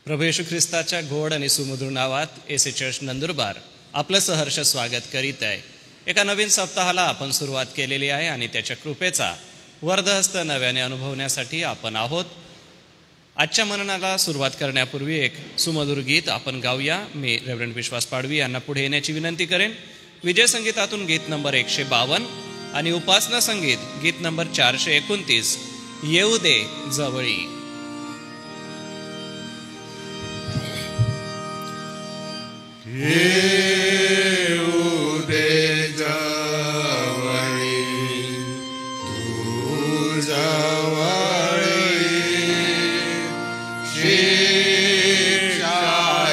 प्रभू येशू ख्रिस्ताच्या गोड आणि सुमधुर नावात एसी चर्च नंदुरबार आपलं सहर्ष स्वागत करीत आहे. एका नवीन सप्ताहाला आपण सुरुवात केलेली आहे आणि त्याच्या कृपेचा वर्धहस्त नव्याने अनुभवण्यासाठी आपण आहोत. आजच्या मननाला सुरुवात करण्यापूर्वी एक सुमधुर गीत आपण गाऊया. मी रेव्हरंड विश्वास पाडवी यांना पुढे येण्याची विनंती करेन. विजय संगीतातून गीत नंबर 152 आणि उपासना संगीत गीत नंबर 429 येऊ दे जवळी. येऊ दे जवळी तू जवळी शिक्षा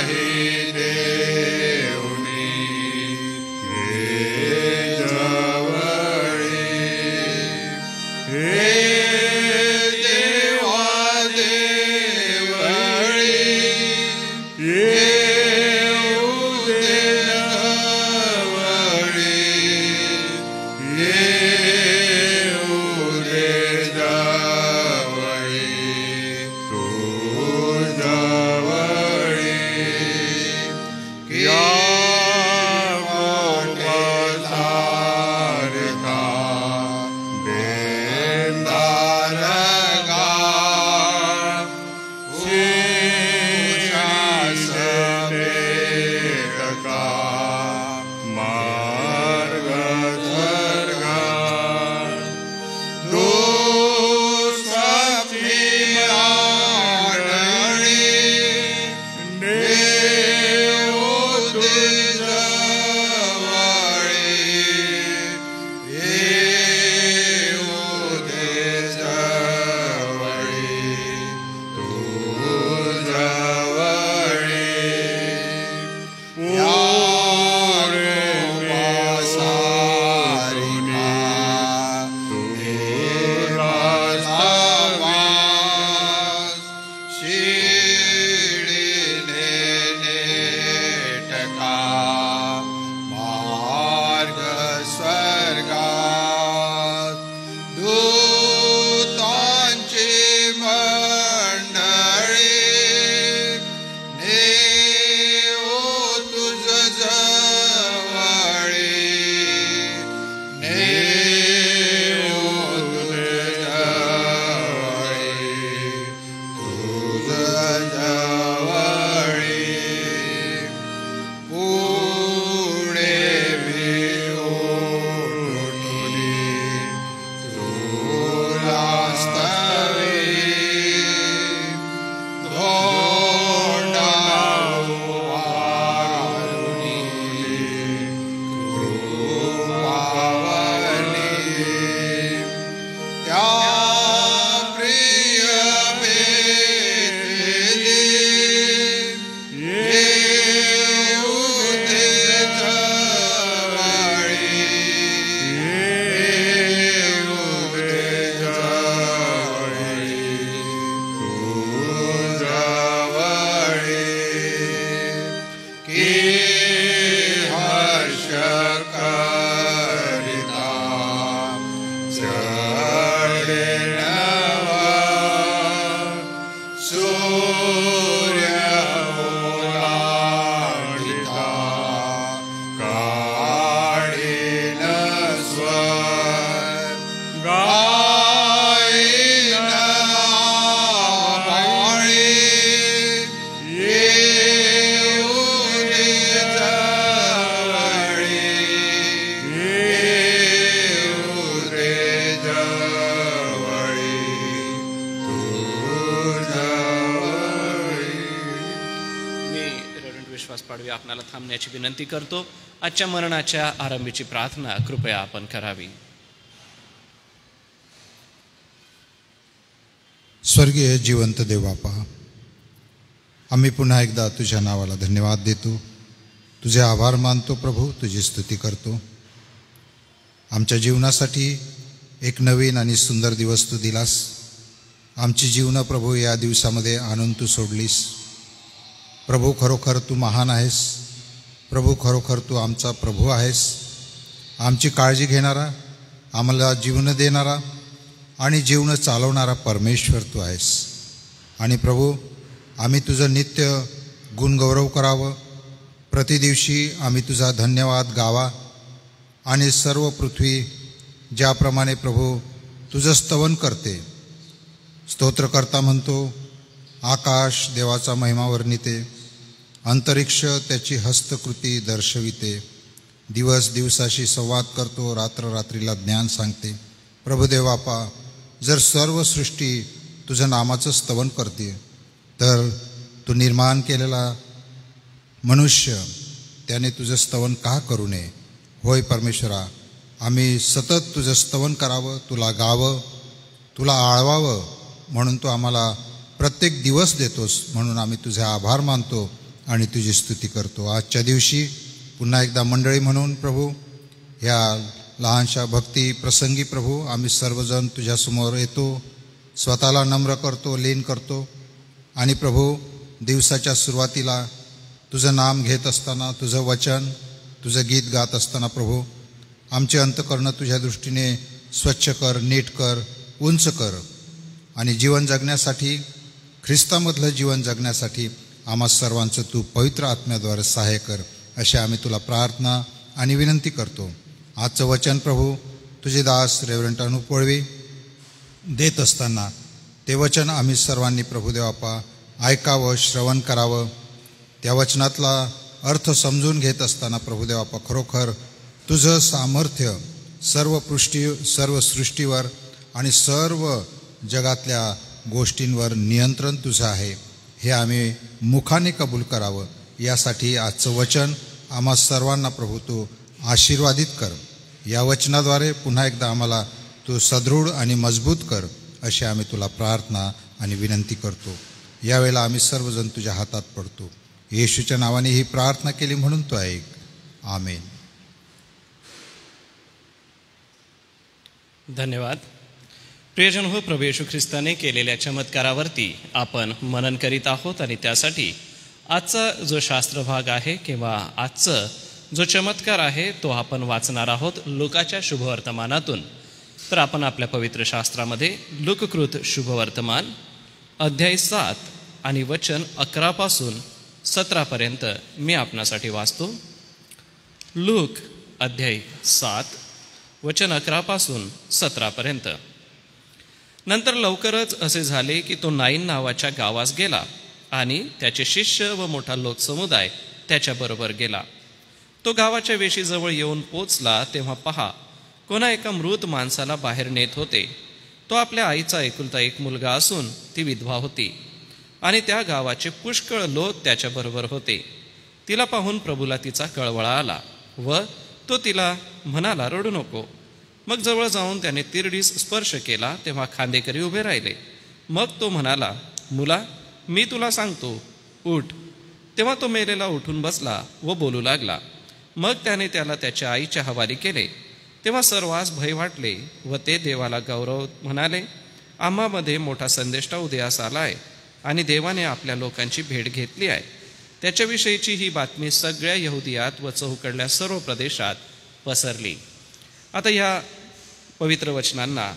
ही देऊनी ये जवळी हे देवा देवळी आपणाला थांबण्याची विनंती करतो. आजच्या मरणाच्या आरंभीची प्रार्थना कृपया आपण करावी. स्वर्गीय जिवंत देव बापा, आम्ही पुन्हा एकदा तुझ्या नावाला धन्यवाद देतो, तुझे आभार मानतो प्रभू, तुझी स्तुती करतो. आमच्या जीवनासाठी एक नवीन आणि सुंदर दिवस तू दिलास. आमची जीवनं प्रभू या दिवसामध्ये आणून तू सोडलीस. प्रभू खरोखर तू महान आहेस. प्रभू खरोखर तू आमचा प्रभू आहेस. आमची काळजी घेणारा, आम्हाला जीवन देणारा आणि जीवन चालवणारा परमेश्वर तू आहेस. आणि प्रभू, आम्ही तुझं नित्य गुणगौरव करावं. प्रतिदिवशी आम्ही तुझा धन्यवाद गावा आणि सर्व पृथ्वी ज्याप्रमाणे प्रभू तुझं स्तवन करते. स्तोत्रकर्ता म्हणतो, आकाश देवाचा महिमा वर्णिते, अंतरिक्ष त्याची हस्तकृती दर्शविते. दिवस दिवसाशी संवाद करतो, रात्र रात्रीला ज्ञान सांगते. प्रभुदेवापा, जर सर्व सृष्टी तुझं नामाचं स्तवन करते, तर तू निर्माण केलेला मनुष्य त्याने तुझं स्तवन का करू नये? होय परमेश्वरा, आम्ही सतत तुझं स्तवन करावं, तुला गावं, तुला आळवावं म्हणून तू आम्हाला प्रत्येक दिवस देतोस. म्हणून आम्ही तुझे आभार मानतो आणि तुझी स्तुती करतो. आजच्या दिवशी पुन्हा एकदा मंडळी म्हणून प्रभू, ह्या लहानशा भक्ती प्रसंगी प्रभू आम्ही सर्वजण तुझ्यासमोर येतो, स्वतःला नम्र करतो, लीन करतो. आणि प्रभू, दिवसाच्या सुरुवातीला तुझं नाम घेत असताना, तुझं वचन, तुझं गीत गात असताना प्रभू, आमचे अंतःकरण तुझ्या दृष्टीने स्वच्छ कर, नीट कर, उंच कर. आणि जीवन जगण्यासाठी, ख्रिस्तामधलं जीवन जगण्यासाठी आम्हा सर्वांचं तू पवित्र आत्म्याद्वारे सहाय्य कर, अशी आम्ही तुला प्रार्थना आणि विनंती करतो. आजचं वचन प्रभू तुझे दास रेव्हरंट अनुप वळवी देत असताना ते वचन आम्ही सर्वांनी प्रभुदेवापा ऐकावं, श्रवण करावं. त्या वचनातला अर्थ समजून घेत असताना प्रभुदेवापा खरोखर तुझं सामर्थ्य सर्व सृष्टीवर आणि सर्व जगातल्या गोष्टींवर नियंत्रण तुझं आहे, हे आम्ही मुखाने कबूल करावं. यासाठी आजचं वचन आम्हा सर्वांना प्रभू तू आशीर्वादित कर. या वचनाद्वारे पुन्हा एकदा आम्हाला तू सदृढ आणि मजबूत कर, अशी आम्ही तुला प्रार्थना आणि विनंती करतो. यावेळेला आम्ही सर्वजण तुझ्या हातात पडतो. येशूच्या नावाने ही प्रार्थना केली म्हणून तो ऐक. आमेन. धन्यवाद. प्रियजन हो, प्रभू येशू ख्रिस्ताने केलेल्या चमत्कारावरती आपण मनन करीत आहोत आणि त्यासाठी आजचा जो शास्त्र भाग आहे किंवा आजचं जो चमत्कार आहे तो आपण वाचणार आहोत लुकाच्या शुभवर्तमानातून. तर आपण आपल्या पवित्र शास्त्रामध्ये लुककृत शुभवर्तमान अध्याय 7 आणि वचन 11 पासून 17 पर्यंत मी आपणासाठी वाचतो. लूक अध्याय 7 वचन 11 पासून 17 पर्यंत. नंतर लवकरच असे झाले की तो नाईन नावाच्या गावास गेला आणि त्याचे शिष्य व मोठा लोकसमुदाय त्याच्याबरोबर गेला. तो गावाच्या वेशीजवळ येऊन पोचला तेव्हा पहा, कोणा एका मृत माणसाला बाहेर नेत होते. तो आपल्या आईचा एकुलता एक मुलगा असून ती विधवा होती आणि त्या गावाचे पुष्कळ लोक त्याच्याबरोबर होते. तिला पाहून प्रभूला तिचा कळवळा आला व तो तिला म्हणाला, रडू नको. मग जवळ जाऊन त्याने तिरडीस स्पर्श केला तेव्हा खांदेकरी उभे राहिले. मग तो म्हणाला, मुला, मी तुला सांगतो, उठ. तेव्हा तो मेलेला उठून बसला व बोलू लागला. मग त्याने त्याला त्याच्या आईच्या हवाली केले. तेव्हा सर्वांस भय वाटले व ते देवाला गौरव म्हणाले, आम्हामध्ये मोठा संदेष्टा उदयास आला आहे आणि देवाने आपल्या लोकांची भेट घेतली आहे. त्याच्याविषयीची ही बातमी सगळ्या यहुदियात व चहूकडल्या सर्व प्रदेशात पसरली. आता या पवित्र वचनांना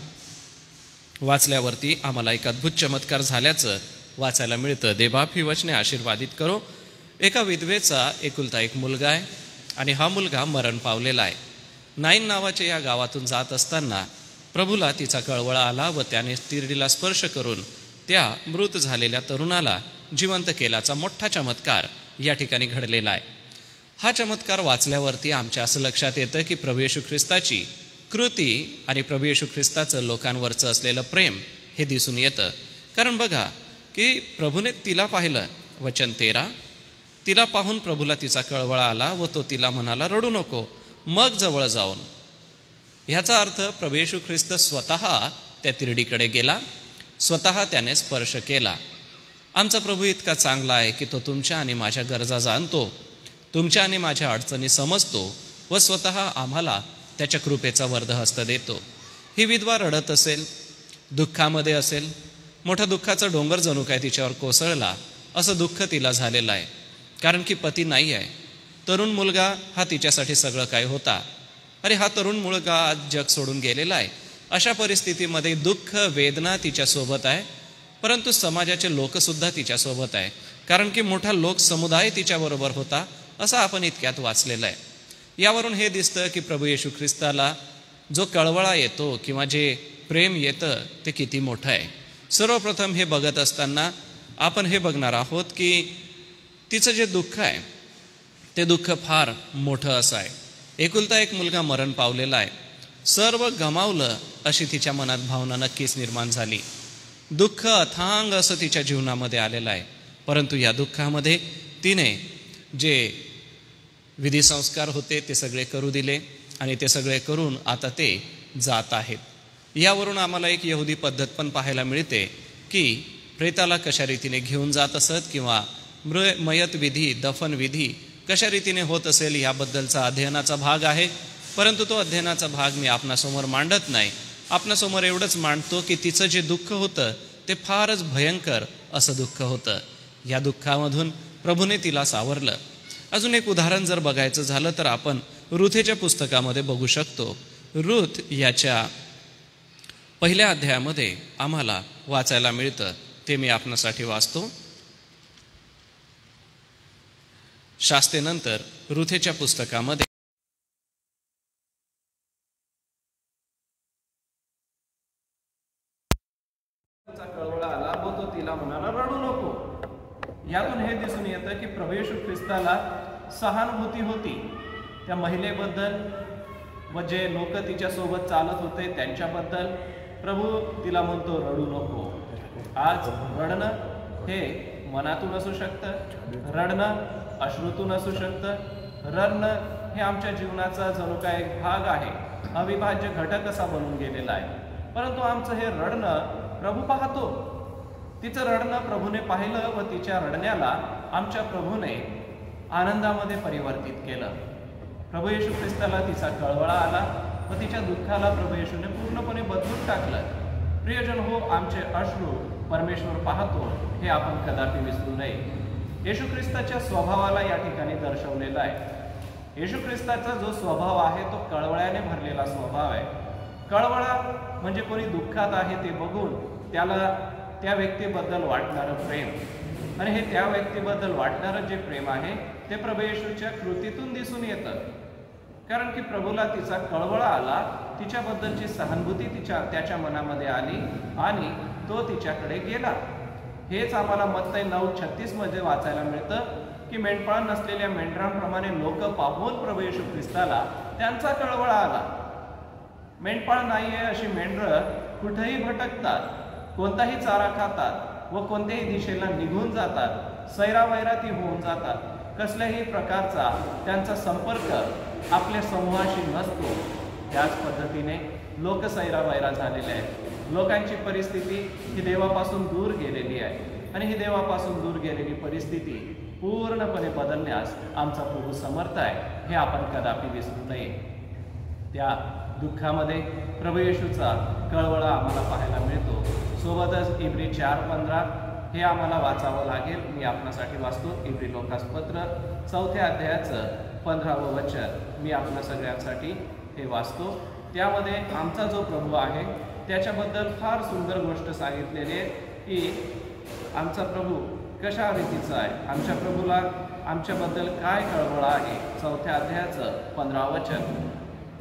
वाचल्यावरती आम्हाला एक अद्भुत चमत्कार झाल्याचं वाचायला मिळतं. देवबाप ही वचने आशीर्वादित करो. एका विधवेचा एकुलता एक मुलगा आहे आणि हा मुलगा मरण पावलेला आहे. नाईन नावाच्या या गावातून जात असताना प्रभूला तिचा कळवळा आला व त्याने तिरडीला स्पर्श करून त्या मृत झालेल्या तरुणाला जिवंत केल्याचा मोठा चमत्कार या ठिकाणी घडलेला आहे. हा चमत्कार वाचल्यावरती आमच्या असं लक्षात येतं की प्रभू येशू ख्रिस्ताची कृती आणि प्रभू येशू ख्रिस्ताचं लोकांवरचं असलेलं प्रेम हे दिसून येतं. कारण बघा की प्रभूने तिला पाहिलं, वचन 13, तिला पाहून प्रभूला तिचा कळवळा आला व तो तिला म्हणाला, रडू नको. मग जवळ जाऊन, ह्याचा अर्थ प्रभू येशू ख्रिस्त स्वतः त्या तिरडीकडे गेला, स्वतः त्याने स्पर्श केला. आमचा प्रभू इतका चांगला आहे की तो तुमच्या आणि माझ्या गरजा जाणतो, तुमच्या आणि माझ्या अडचणी समजतो व स्वतः आम्हाला त्याच्या कृपेचा वर्धहस्त देतो. ही विधवा रडत असेल, दुःखामध्ये असेल, मोठा दुःखाचा डोंगर जणू काय तिच्यावर कोसळला असं दुःख तिला झालेलं आहे. कारण की पती नाही आहे. तरुण मुलगा हा तिच्यासाठी सगळं काय होता. अरे हा तरुण मुलगा आज जग सोडून गेलेला आहे. अशा परिस्थितीमध्ये दुःख वेदना तिच्यासोबत आहे. परंतु समाजाचे लोकसुद्धा तिच्यासोबत आहे, कारण की मोठा लोकसमुदाय तिच्याबरोबर होता असं आपण इतक्यात वाचलेलं आहे। यावरून हे दिसतं की प्रभू येशू ख्रिस्ताला जो कळवळा येतो किंवा जे प्रेम येतं ते किती मोठं आहे। सर्वप्रथम हे बघत असताना आपण हे बघणार आहोत की तिचं जे दुःख आहे ते दुःख फार मोठं असं आहे। एकुलता एक मुलगा मरण पावलेला आहे, सर्व गमावलं अशी तिच्या मनात भावना नक्कीच निर्माण झाली। दुःख अथांग असं तिच्या जीवनामध्ये आलेलं आहे, परंतु या दुःखामध्ये तिने जे विधी संस्कार होते ते सगळे करू दिले आणि ते सगळे करून आता ते जात आहेत। यावरून आम्हाला एक यहुदी पद्धत पण पाहायला मिळते की प्रेताला कशा रीतीने घेऊन जात असत किंवा मयत विधी दफन विधी कशा रीतीने होत असेल याबद्दलचा अध्ययनाचा भाग आहे, परंतु तो अध्ययनाचा भाग मी आपणासमोर मांडत नाही। आपणासमोर एवढंच मांडतो की तिचं जे दुःख होतं ते फारच भयंकर असं दुःख होतं। या दुःखामधून प्रभूने तिला सावरलं। अजून एक उदाहरण जर बघायचं झालं तर आपण रुथेच्या पुस्तकामध्ये बघू शकतो। रुथ याच्या पहिल्या अध्यायामध्ये आम्हाला वाचायला मिळतं, ते मी आपणासाठी वाचतो। शास्तेनंतर रुथेच्या पुस्तकामध्ये कळवळा आला व तो तिला म्हणाला, रडू नको। यातून हे दिसून येतं की प्रभू येशू ख्रिस्ताला सहानुभूती होती त्या महिलेबद्दल व जे लोक तिच्या सोबत चालत होते त्यांच्याबद्दल। प्रभू तिला म्हणतो रडू नको। आज रडणं हे मनातून असू शकतं, रडणं अश्रूतून असू शकतं, रडणं हे आमच्या जीवनाचा जणू काय एक भाग आहे, अविभाज्य घटक असा बनून गेलेला आहे। परंतु आमचं हे रडणं प्रभू पाहतो। तिचं रडणं प्रभूने पाहिलं व तिच्या रडण्याला आमच्या प्रभूने आनंदामध्ये परिवर्तित केलं। प्रभू येशू ख्रिस्ताला तिचा कळवळा आला व तिच्या दुःखाला प्रभू येशूने पूर्णपणे बदलून टाकलं। प्रियजन हो, आमचे अश्रू परमेश्वर पाहतो हे आपण कदापि विसरू नये। येशू ख्रिस्ताच्या स्वभावाला या ठिकाणी दर्शवलेला आहे। येशू ख्रिस्ताचा जो स्वभाव आहे तो कळवळ्याने भरलेला स्वभाव आहे। कळवळा म्हणजे कोणी दुःखात आहे ते बघून त्याला त्या व्यक्तीबद्दल वाटणारं प्रेम, आणि हे त्या व्यक्तीबद्दल वाटणारं जे प्रेम आहे ते प्रभू येशूच्या कृतीतून दिसून येतं। कारण की प्रभूला तिचा कळवळा आला, तिच्याबद्दलची सहानुभूती त्याच्या मनामध्ये आली आणि तो तिच्याकडे गेला। हेच आम्हाला मत्तई 9:36 मध्ये वाचायला मिळतं की मेंढपाळ नसलेल्या मेंढरांप्रमाणे लोक पाहून प्रभू येशू ख्रिस्ताला त्यांचा कळवळा आला। मेंढपाळ नाहीये अशी मेंढरं कुठेही भटकतात, कोणताही चारा खातात व कोणत्याही दिशेला निघून जातात, सैरावैराती होऊन जातात। कसल्याही प्रकारचा त्यांचा संपर्क आपल्या समूहाशी नसतो। त्याच पद्धतीने लोक सैरावैरा झालेले आहेत। लोकांची परिस्थिती ही देवापासून दूर गेलेली आहे आणि ही देवापासून दूर गेलेली परिस्थिती पूर्णपणे बदलण्यास आमचा प्रभू समर्थ आहे हे आपण कदापि विसरू नये। त्या दुःखामध्ये प्रभू येशूचा कळवळा आम्हाला पाहायला मिळतो। सोबतच इब्री 4:15 हे आम्हाला वाचावं लागेल। मी आपणासाठी वाचतो। इब्री लोकासपत्र 4थ्या अध्यायाचं 15वं वचन मी आपल्या सगळ्यांसाठी हे वाचतो। त्यामध्ये आमचा जो प्रभू आहे त्याच्याबद्दल फार सुंदर गोष्ट सांगितलेली आहे की आमचा प्रभू कशा रीतीचा आहे, आमच्या प्रभूला आमच्याबद्दल काय कळवळा आहे। 4थ्या अध्यायाचं 15वं वचन,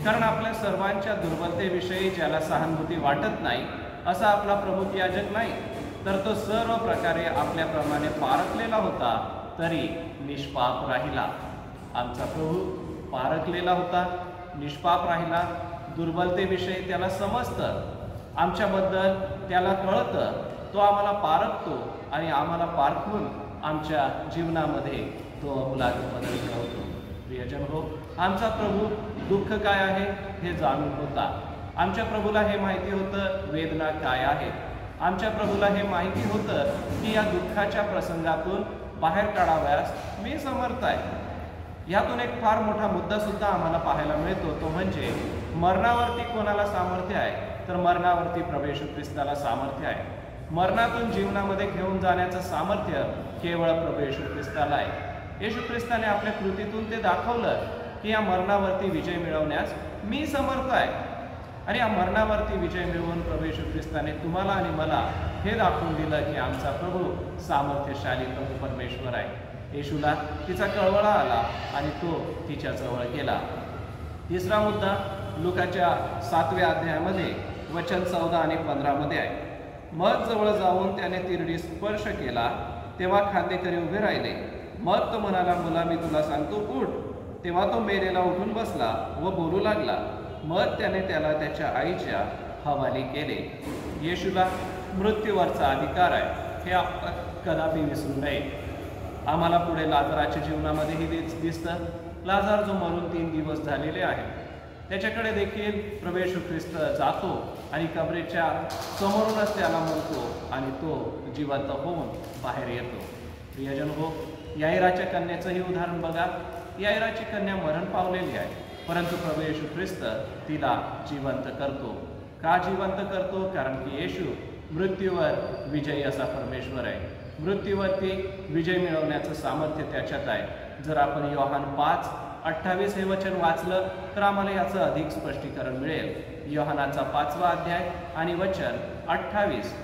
कारण आपल्या सर्वांच्या दुर्बलतेविषयी ज्याला सहानुभूती वाटत नाही असा आपला प्रभू याजक नाही, तर तो सर्व प्रकारे आपल्याप्रमाणे पारखलेला होता तरी निष्पाप राहिला। आमचा प्रभू पारखलेला होता, निष्पाप राहिला। दुर्बलतेविषयी त्याला समजतं, आमच्याबद्दल त्याला कळतं, तो आम्हाला पारखतो आणि आम्हाला पारखून आमच्या जीवनामध्ये तो अमूलाग्र बदल घडवतो। प्रियजन हो, आमचा प्रभू दुःख काय आहे हे जाणून होता। आमच्या प्रभूला हे माहिती होतं वेदना काय आहे। आमच्या प्रभूला हे माहिती होतं की या दुःखाच्या प्रसंगातून बाहेर काढाव्यास मी समर्थ आहे। यातून एक फार मोठा मुद्दा सुद्धा आम्हाला पाहायला मिळतो, तो म्हणजे मरणावरती कोणाला सामर्थ्य आहे, तर मरणावरती प्रभू येशू ख्रिस्ताला सामर्थ्य आहे। मरणातून जीवनामध्ये घेऊन जाण्याचं सामर्थ्य केवळ प्रभू येशू ख्रिस्ताला आहे। येशू ख्रिस्ताने आपल्या कृतीतून ते दाखवलं की या मरणावरती विजय मिळवण्यास मी समर्थ आहे, आणि या मरणावरती विजय मिळवून प्रभू येशू ख्रिस्ताने तुम्हाला आणि मला हे दाखवून दिलं की आमचा प्रभू सामर्थ्यशाली प्रभू परमेश्वर आहे. येशूला तिचा कळवळा आला आणि तो तिच्या जवळ गेला. तिसरा मुद्दा लुकाच्या 7व्या अध्यायामध्ये वचन 14 आणि 15 मध्ये आहे. मग जवळ जाऊन त्याने तिरडी स्पर्श केला, तेव्हा खांदेकरी उभे राहिले. मग तो म्हणाला, मुला मी तुला सांगतो, उठ. तेव्हा तो मेलेला उठून बसला व बोलू लागला. मग त्याने त्याला त्याच्या आईच्या हवाली केले. येशूला मृत्यूवरचा अधिकार आहे हे आपण कदापि विसरू नये. आम्हाला पुढे लाजाराच्या जीवनामध्येही दिसतं. लाजार जो मरून 3 दिवस झालेले आहे, त्याच्याकडे देखील प्रभू येशू ख्रिस्त जातो आणि कबरेच्या समोरूनच त्याला म्हणतो आणि तो जिवंत होऊन बाहेर येतो. प्रियजन हो, याईराच्या कन्येचंही उदाहरण बघा. याईराची कन्या मरण पावलेली आहे, परंतु प्रभू येशू ख्रिस्त तिला जिवंत करतो. का जिवंत करतो? कारण की येशू मृत्यूवर विजयी असा परमेश्वर आहे. मृत्यूवरती विजय मिळवण्याचं सामर्थ्य त्याच्यात आहे. जर आपण योहान 5:28 हे वचन वाचलं तर आम्हाला याचं अधिक स्पष्टीकरण मिळेल. योहानाचा 5वा अध्याय आणि वचन 28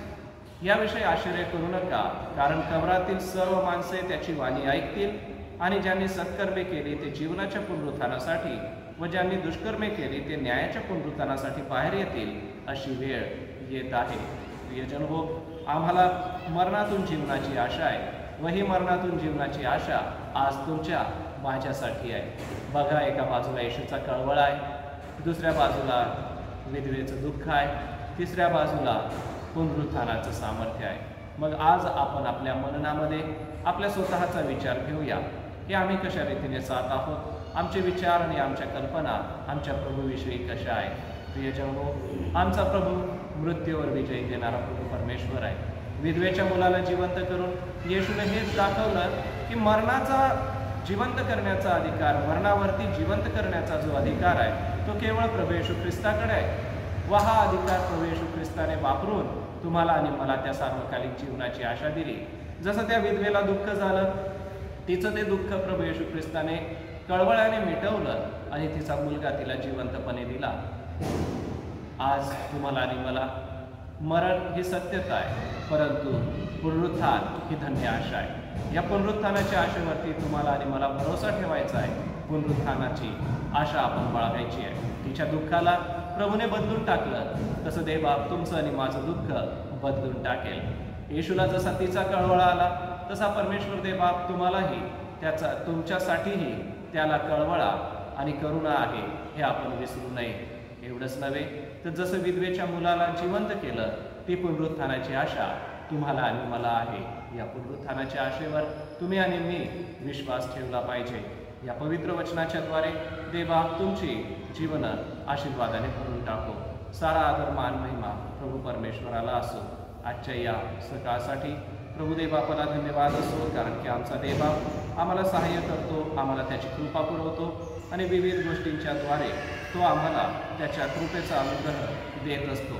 याविषयी आश्चर्य करू नका, कारण कबरातील सर्व माणसे त्याची वाणी ऐकतील आणि ज्यांनी सत्कर्मे केली ते जीवनाच्या पुनरुत्थानासाठी व ज्यांनी दुष्कर्मे केली ते न्यायाच्या पुनरुत्थानासाठी बाहेर येतील, अशी वेळ येत आहे. प्रियजन हो, आम्हाला मरणातून जीवनाची आशा आहे व ही मरणातून जीवनाची आशा आज तुमच्या माझ्यासाठी आहे. बघा, एका बाजूला येशूचा कळवळा आहे, दुसऱ्या बाजूला विधवेचं दुःख आहे, तिसऱ्या बाजूला पुनरुत्थानाचं सामर्थ्य आहे. मग आज आपण आपल्या मननामध्ये आपल्या स्वतःचा विचार घेऊया की आम्ही कशा रीतीने जात आहोत. आमचे विचार आणि आमच्या कल्पना आमच्या प्रभूविषयी कशा आहेत. प्रियजन हो, आमचा प्रभू मृत्यूवर विजय देणारा प्रभू परमेश्वर आहे. विधवेच्या मुलाला जिवंत करून येशूने हेच दाखवलं की मरणाचा जिवंत करण्याचा अधिकार, मरणावरती जिवंत करण्याचा जो अधिकार आहे तो केवळ प्रभू येशू ख्रिस्ताकडे आहे. व हा अधिकार प्रभू येशू ख्रिस्ताने वापरून तुम्हाला आणि मला त्या सार्वकालिक जीवनाची आशा दिली. जसं त्या विधवेला दुःख झालं, तिचं ते दुःख प्रभू येशू ख्रिस्ताने कळवळ्याने मिटवलं आणि तिचा मुलगा तिला जिवंतपणे दिला. आज तुम्हाला आणि मला मरण ही सत्यता आहे, परंतु पुनरुत्थान ही धन्य आशा आहे. या पुनरुत्थानाच्या आशेवरती तुम्हाला आणि मला भरोसा ठेवायचा आहे. पुनरुत्थानाची आशा आपण बाळगायची आहे. तिच्या दुःखाला प्रभूने बदलून टाकलं, तसं देवबाप तुमचं आणि माझं दुःख बदलून टाकेल. येशूला जसा तिचा कळवळा आला तसा परमेश्वर देवबाप तुम्हालाही त्याचा तुमच्यासाठीही त्याला कळवळा आणि करुणा आहे हे आपण विसरू नये. एवढंच नव्हे तर जसं विधवेच्या मुलाला जिवंत केलं, ती पुनरुत्थानाची आशा तुम्हाला आणि मला आहे. या पुनरुत्थानाच्या आशेवर तुम्ही आणि मी विश्वास ठेवला पाहिजे. या पवित्र वचनाच्या द्वारे देवबाप तुमची जीवन आशीर्वादाने भरून टाको. सारा आदर मान महिमा प्रभू परमेश्वराला असो. आजच्या या सकाळसाठी प्रभू देवबापाला धन्यवाद असो, कारण की आमचा देवबाप आम्हाला सहाय्य करतो, आम्हाला त्याची कृपा पुरवतो आणि विविध गोष्टींच्या द्वारे तो आम्हाला त्याच्या कृपेचा अनुग्रह देत असतो.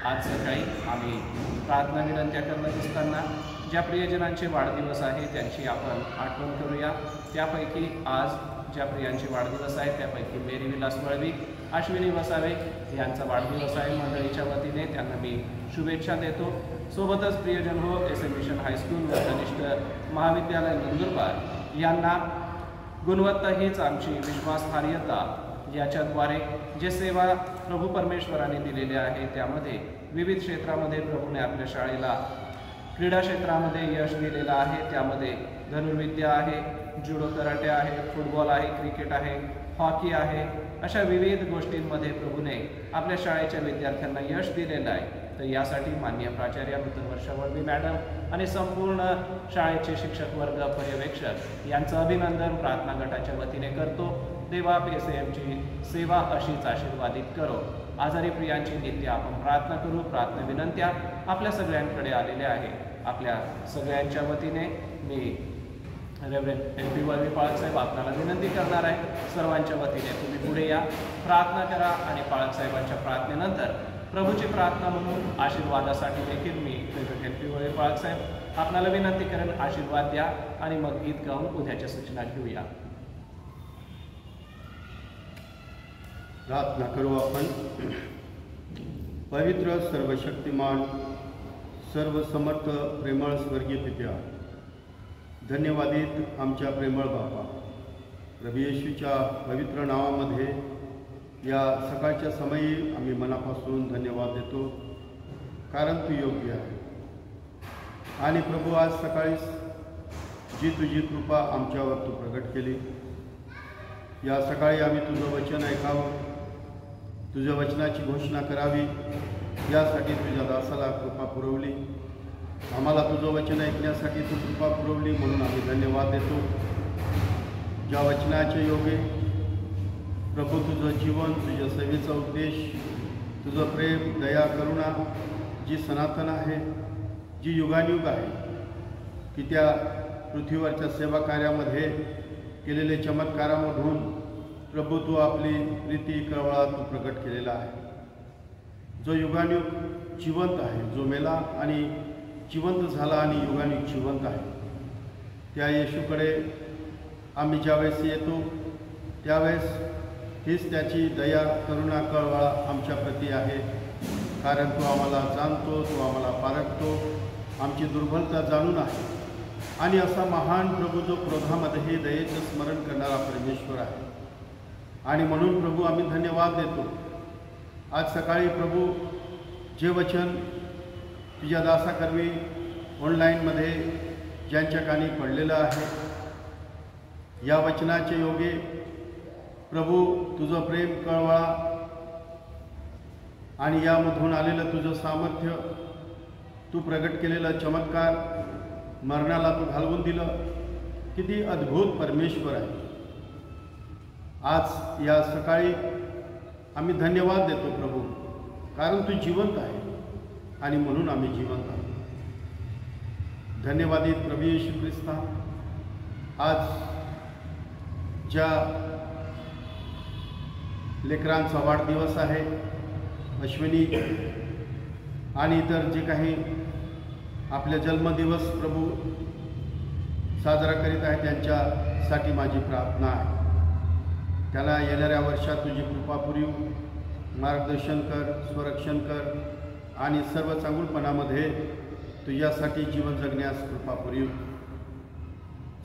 आज सकाळी आम्ही प्रार्थना विनंत्या करत असताना ज्या प्रियजनांचे वाढदिवस आहे त्यांची आपण आठवण करूया. त्यापैकी आज ज्या प्रियांचे वाढदिवस आहे त्यापैकी मेरी विलास वळवी, अश्विनी वसावे यांचा वाढदिवस आहे. मंडळीच्या वतीने त्यांना मी शुभेच्छा देतो. सोबतच प्रियजन हो, SM मिशन हायस्कूल व कनिष्ठ महाविद्यालय नंदुरबार यांना गुणवत्ता हीच आमची विश्वासार्हता याच्याद्वारे जे सेवा प्रभू परमेश्वराने दिलेल्या आहे त्यामध्ये विविध क्षेत्रामध्ये प्रभूने आपल्या शाळेला क्रीडा क्षेत्रामध्ये यश दिलेलं आहे. त्यामध्ये धनुर्विद्या आहे, जुडो कराटे आहे, फुटबॉल आहे, क्रिकेट आहे, हॉकी आहे, अशा विविध गोष्टींमध्ये प्रभूने आपल्या शाळेच्या विद्यार्थ्यांना यश दिलेलं आहे. तर यासाठी माननीय प्राचार्य नूतन वर्षा वळवी मॅडम आणि संपूर्ण शाळेचे शिक्षक वर्ग, पर्यवेक्षक यांचं अभिनंदन प्रार्थना गटाच्या वतीने करतो. देवबाप SAMची सेवा अशीच आशीर्वादित करो. आजारी प्रियांची नित्य आपण प्रार्थना करू. प्रार्थना विनंत्या आपल्या सगळ्यांकडे आलेल्या आहे. आपल्या सगळ्यांच्या वतीने मी रेव्हरेंड LP वळवी पाळकसाहेब आपल्याला विनंती करणार आहे. सर्वांच्या वतीने तुम्ही पुढे या, प्रार्थना करा आणि पाळकसाहेबांच्या प्रार्थनेनंतर प्रभूची प्रार्थना म्हणून आशीर्वादासाठी देखील मी रेव्हरेंड LP वळवी पाळकसाहेब आपल्याला विनंती करेन, आशीर्वाद द्या आणि मग गीत गाऊन उद्याच्या सूचना घेऊया. प्रार्थना करू आपण. पवित्र, सर्वशक्तिमान, सर्व समर्थ प्रेमळ स्वर्गीय पित्या, धन्यवादित आमच्या प्रेमळ बापा, प्रभू येशूच्या पवित्र नावामध्ये या सकाळच्या समयी आम्ही मनापासून धन्यवाद देतो, कारण तू योग्य आहे. आणि प्रभू, आज सकाळीच जी तुझी कृपा आमच्यावर तू प्रगट केली, या सकाळी आम्ही तुझं वचन ऐकावं, तुझ्या वचनाची घोषणा करावी, यासाठी तुझ्या दासाला कृपा पुरवली. आम्हाला तुझं वचन ऐकण्यासाठी तू कृपा पुरवली, म्हणून आम्ही धन्यवाद देतो. ज्या वचनाचे योगे प्रभू तुझं जीवन, तुझ्या सेवेचा उद्देश, तुझं प्रेम, दया, करुणा जी सनातन आहे, जी युगानुयुग आहे, की त्या पृथ्वीवरच्या सेवा कार्यामध्ये केलेले चमत्कारामधून प्रभू तू आपली प्रीती कळवळा तू प्रकट केलेला आहे. जो युगानुयुग जिवंत आहे, जो मेला आणि जिवंत झाला आणि युगानुयुग जिवंत आहे, त्या येशूकडे आम्ही ज्यावेळेस येतो त्यावेळेस हीच त्याची दया, करुणा, कळवळा आमच्या प्रती आहे. कारण तो आम्हाला जाणतो, तो आम्हाला पारखतो, आमची दुर्बलता जाणून आहे. आणि असा महान प्रभू जो क्रोधामध्येही दयेचं स्मरण करणारा परमेश्वर आहे. आणि म्हणून प्रभू आम्ही धन्यवाद देतो. आज सकाळी प्रभू जे वचन तुझ्या दासाकरवी ऑनलाईनमध्ये ज्यांच्या कानी पडलेलं आहे, या वचनाचे योगे प्रभू तुझं प्रेम, कळवळा आणि यामधून आलेलं तुझं सामर्थ्य, तू प्रगट केलेलं चमत्कार, मरणाला तू घालवून दिलं, किती अद्भुत परमेश्वर आहे. आज या सकाळी आम्ही धन्यवाद देतो प्रभू, कारण तू जिवंत आहे आणि म्हणून आम्ही जिवंत आहोत. धन्यवादित प्रभू येशू ख्रिस्ता, आज ज्या लेकरांचा वाढदिवस आहे, अश्विनी आणि इतर जे काही आपले जन्मदिवस प्रभू साजरा करीत आहे, त्यांच्यासाठी माझी प्रार्थना आहे. त्यांना येणाऱ्या वर्षात तुझी कृपा पुरव, मार्गदर्शन कर, स्वरक्षण कर आणि सर्व चांगुलपणामध्ये तुझ्यासाठी जीवन जगण्यास कृपा पुरव.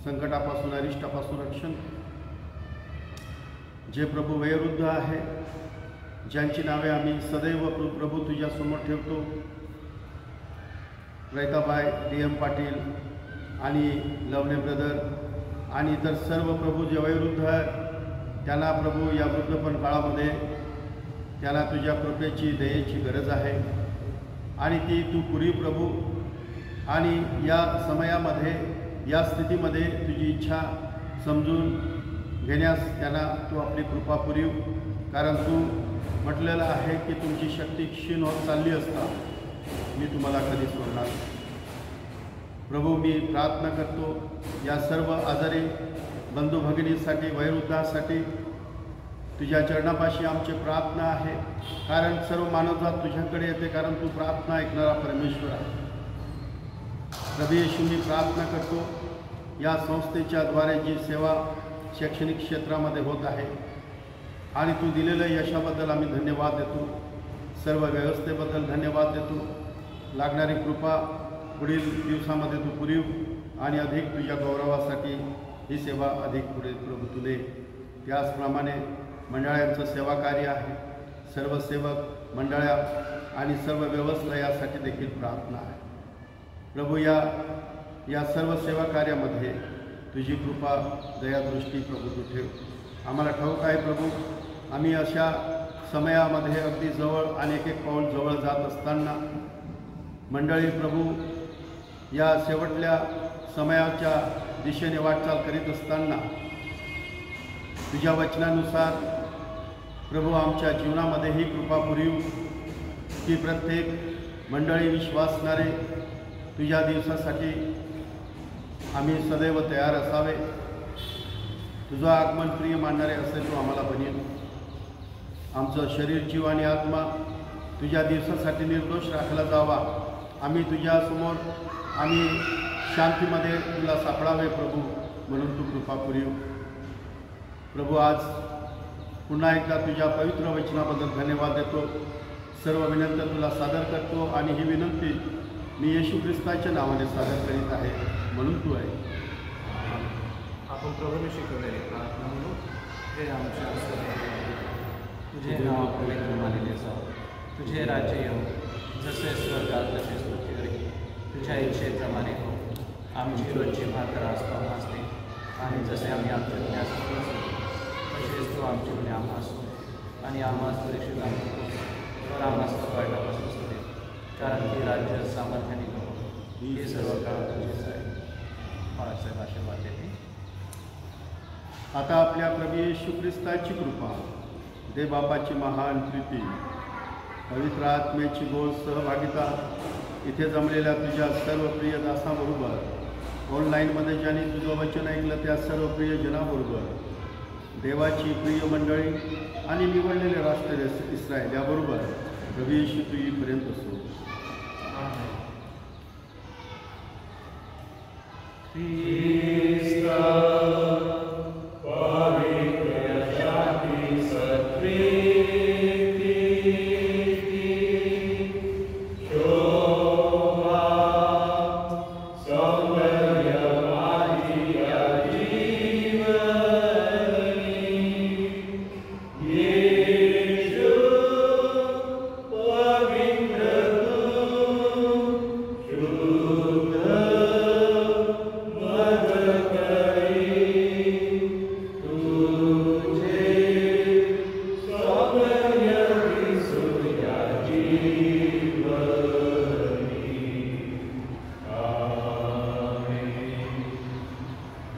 संकटापासून, अरिष्टापासून रक्षण. जे प्रभू वयोवृद्ध आहे, ज्यांची नावे आम्ही सदैव प्रभू तुझ्यासमोर ठेवतो, रैताबाई, DM पाटील आणि लवणे ब्रदर आणि इतर सर्व प्रभू जे वयोवृद्ध आहे, त्यांना प्रभू या वृद्धपण काळामध्ये त्यांना तुझ्या कृपेची, दयेची गरज आहे आणि ती तू पुरी प्रभू. आणि या समयामध्ये, या स्थितीमध्ये तुझी इच्छा समजून घेण्यास त्यांना तू आपली कृपा पुरव. कारण तू म्हटलेलं आहे की तुमची शक्ती क्षीण होत चालली असता मी तुम्हाला कधी सोडणार. प्रभू, मी प्रार्थना करतो या सर्व आजारी बंधू भगिनीसाठी, वयोवृद्धासाठी तुझ्या चरणापाशी आमची प्रार्थना आहे. कारण सर्व मानवजात तुझ्याकडे येते, कारण तू प्रार्थना ऐकणारा परमेश्वर आहे. प्रभू येशू, मी प्रार्थना करतो या संस्थेच्या द्वारे जी सेवा शैक्षणिक क्षेत्रामध्ये होत आहे आणि तू दिलेल्या यशाबद्दल आम्ही धन्यवाद देतो. सर्व व्यवस्थेबद्दल धन्यवाद देतो. लागणारी कृपा पुढील दिवसामध्ये तू पुरव आणि अधिक तुझ्या गौरवासाठी ही सेवा अधिक पुढे प्रभू तू दे. त्याचप्रमाणे मंडळांचं सेवा कार्य आहे, सर्व सेवक मंडळ्या आणि सर्व व्यवस्था यासाठी देखील प्रार्थना आहे. प्रभू, या सर्व सेवा कार्यामध्ये तुझी कृपा, दयादृष्टी प्रभू तू ठेव. आम्हाला ठाऊक आहे प्रभू, आम्ही अशा समयामध्ये अगदी जवळ आणि एक एक पाऊल जवळ जात असताना मंडळी प्रभू या शेवटल्या समयाच्या दिशेने वाटचाल करीत असताना तुझ्या वचनानुसार प्रभू आमच्या जीवनामध्येही कृपा पुरव की प्रत्येक मंडळी विश्वासणारे तुझ्या दिवसासाठी आम्ही सदैव तयार असावे. तुझं आगमन प्रिय मानणारे असेल तो आम्हाला बनेल. आमचं शरीर, जीव आणि आत्मा तुझ्या दिवसासाठी निर्दोष राखला जावा. आम्ही तुझ्यासमोर आम्ही शांतीमध्ये तुला सापडावे प्रभू, म्हणून तू कृपा पुरव. प्रभू, आज पुन्हा एकदा तुझ्या पवित्र वचनाबद्दल धन्यवाद देतो. सर्व विनंती तुला सादर करतो आणि ही विनंती मी येशू ख्रिस्ताच्या नावाने सादर करीत आहे, म्हणून तू आहे. आपण प्रभूने शिकवलेली प्रार्थना म्हणून हे आमच्या तुझे नाव पवित्र मानले जावं, तुझे राज्य येऊ, जसे स्वर्गात तसेच पृथ्वीवरही तुझ्या इच्छेप्रमाणे हो. आमची रोजची भाकर आज तू आम्हास दे, आणि जसे आम्ही आमच्या गुन्ह्यास तसेच तू आमचे गुन्हे आम्हास हो, आणि आम्हास परीक्षेत आणू तर आम्हास पकडण्यापासून सुटे, कारण की राज्य सामर्थ्याने नको हे सर्व काळ तुझेच आहे. बाळासाहेब आशीर्वाद देते. आता आपल्या प्रभू येशू ख्रिस्ताची कृपा, देव बापाची महान प्रीती, पवित्र आत्म्याची गोड सहभागिता इथे जमलेल्या तुझ्या सर्व प्रिय दासाबरोबर, ऑनलाईनमध्ये ज्यांनी तुझं वचन ऐकलं त्या सर्व प्रिय जनाबरोबर, देवाची प्रिय मंडळी आणि निवडलेले राष्ट्र इस्रायल याबरोबर प्रभू येशू तू येईपर्यंत असो.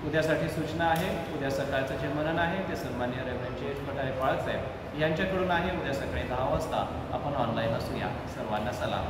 उद्यासाठी सूचना आहे. उद्या सकाळचं जे मनन आहे ते सन्माननीय रेव्हरंड जे पठारे बाळासाहेब यांच्याकडून आहे. उद्या सकाळी 10 वाजता आपण ऑनलाईन असूया. सर्वांना सलाम.